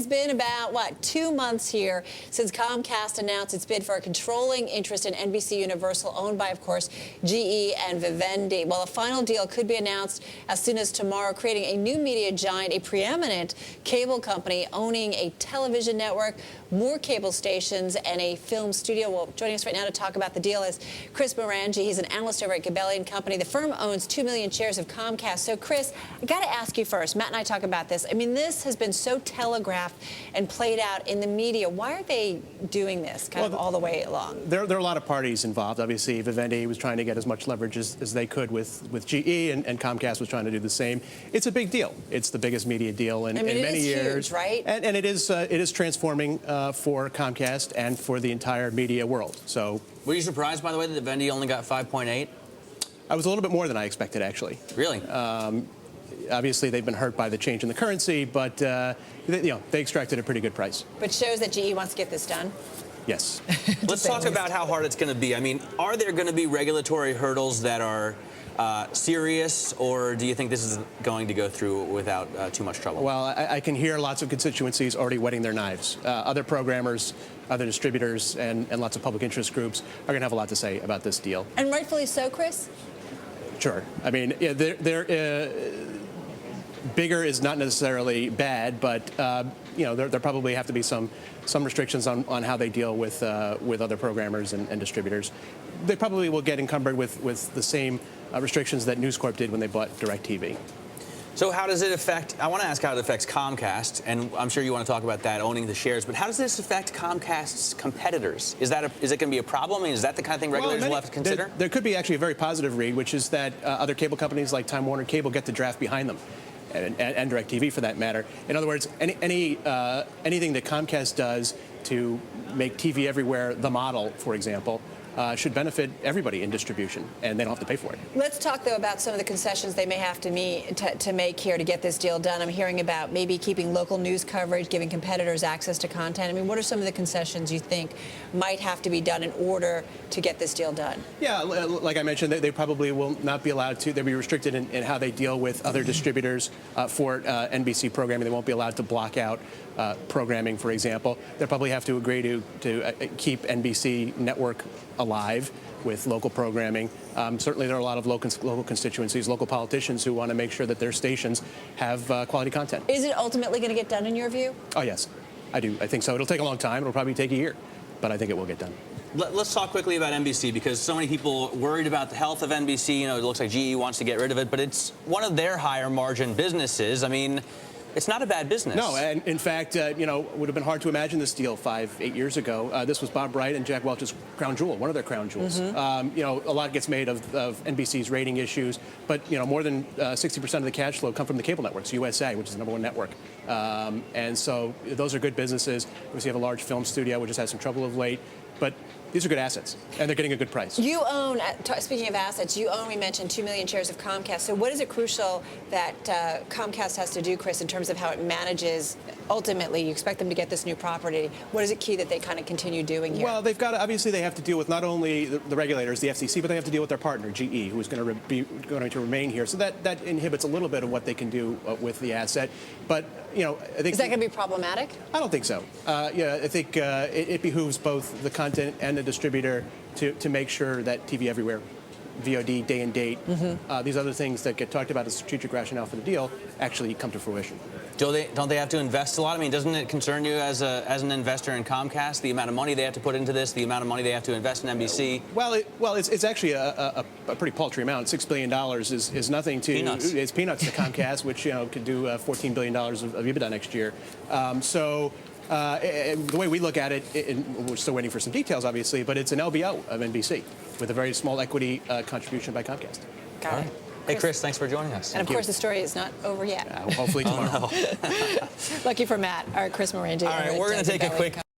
has been about, what, 2 months here since Comcast announced its bid for a controlling interest in NBC Universal, owned by, of course, GE and Vivendi. Well, a final deal could be announced as soon as tomorrow, creating a new media giant, a preeminent cable company owning a television network, more cable stations, and a film studio. Well, joining us right now to talk about the deal is Chris Marangi. He's an analyst over at Gabelli Co. The firm owns 2 million shares of Comcast. So, Chris, I got to ask you first. Matt and I talk about this. I mean, this has been so telegraphed and played out in the media. Why are they doing this kind of all the way along? There are a lot of parties involved. Obviously, Vivendi was trying to get as much leverage as they could with GE, and Comcast was trying to do the same. It's a big deal. It's the biggest media deal in many years. Huge, right? And it is transforming for Comcast and for the entire media world. So, were you surprised, by the way, that Vivendi only got 5.8? I was a little bit more than I expected, actually. Really? Obviously, they've been hurt by the change in the currency, but they extracted a pretty good price. But shows that GE wants to get this done. Yes. Let's talk about how hard it's going to be. I mean, are there going to be regulatory hurdles that are serious, or do you think this is going to go through without too much trouble? Well, I can hear lots of constituencies already whetting their knives. Other programmers, other distributors, and lots of public interest groups are going to have a lot to say about this deal. And rightfully so, Chris? Sure. I mean, bigger is not necessarily bad, but there probably have to be some restrictions on how they deal with other programmers and distributors. They probably will get encumbered with the same restrictions that News Corp did when they bought DirecTV. So how does it affect, I want to ask how it affects Comcast, and I'm sure you want to talk about that, owning the shares, but how does this affect Comcast's competitors? Is it going to be a problem? I mean, is that the kind of thing regulators will have to consider? There could be actually a very positive read, which is that other cable companies like Time Warner Cable get to draft behind them. And DirecTV, for that matter. In other words, anything that Comcast does to make TV everywhere the model, for example, should benefit everybody in distribution, and they don't have to pay for it. Let's talk, though, about some of the concessions they may have to make here to get this deal done. I'm hearing about maybe keeping local news coverage, giving competitors access to content. I mean, what are some of the concessions you think might have to be done in order to get this deal done? Yeah, like I mentioned, they probably will not be allowed to. They'll be restricted in how they deal with other distributors for NBC programming. They won't be allowed to block out programming, for example. They'll probably have to agree to keep NBC network alive with local programming. Certainly there are a lot of local constituencies, local politicians who want to make sure that their stations have quality content. Is it ultimately going to get done in your view? Oh, yes, I do. I think so. It'll take a long time. It'll probably take a year, but I think it will get done. Let's talk quickly about NBC, because so many people worried about the health of NBC. You know, it looks like GE wants to get rid of it, but it's one of their higher margin businesses. I mean, it's not a bad business. No, and in fact, would have been hard to imagine this deal 8 years ago. This was Bob Bright and Jack Welch's crown jewel, one of their crown jewels. A lot gets made of NBC's rating issues, but more than 60% of the cash flow come from the cable networks, USA, which is the #1 network. And so those are good businesses. We have a large film studio, which has had some trouble of late, but these are good assets, and they're getting a good price. You own, speaking of assets, we mentioned 2 million shares of Comcast. So what is it crucial that Comcast has to do, Chris, in terms of how it manages? Ultimately, you expect them to get this new property. What is it key that they kind of continue doing here? Well, they've got to, obviously, they have to deal with not only the regulators, the FCC, but they have to deal with their partner, GE, who is going to remain here. So that inhibits a little bit of what they can do with the asset. But I think, is that going to be problematic? I don't think so. I think it behooves both the content and the distributor to make sure that TV everywhere, VOD, day and date, these other things that get talked about as strategic rationale for the deal actually come to fruition. Don't they have to invest a lot? I mean, doesn't it concern you as an investor in Comcast, the amount of money they have to put into this, the amount of money they have to invest in NBC? Well, it's actually a pretty paltry amount. $6 billion is nothing to peanuts. It's peanuts to Comcast, which could do $14 billion of EBITDA next year. The way we look at it, we're still waiting for some details, obviously, but it's an LBO of NBC with a very small equity contribution by Comcast. Got it. Hey, Chris, thanks for joining us. And of course, the story is not over yet. Hopefully tomorrow. Oh, no. Lucky for Matt. All right, Chris Marangi. All right, we're going to take a quick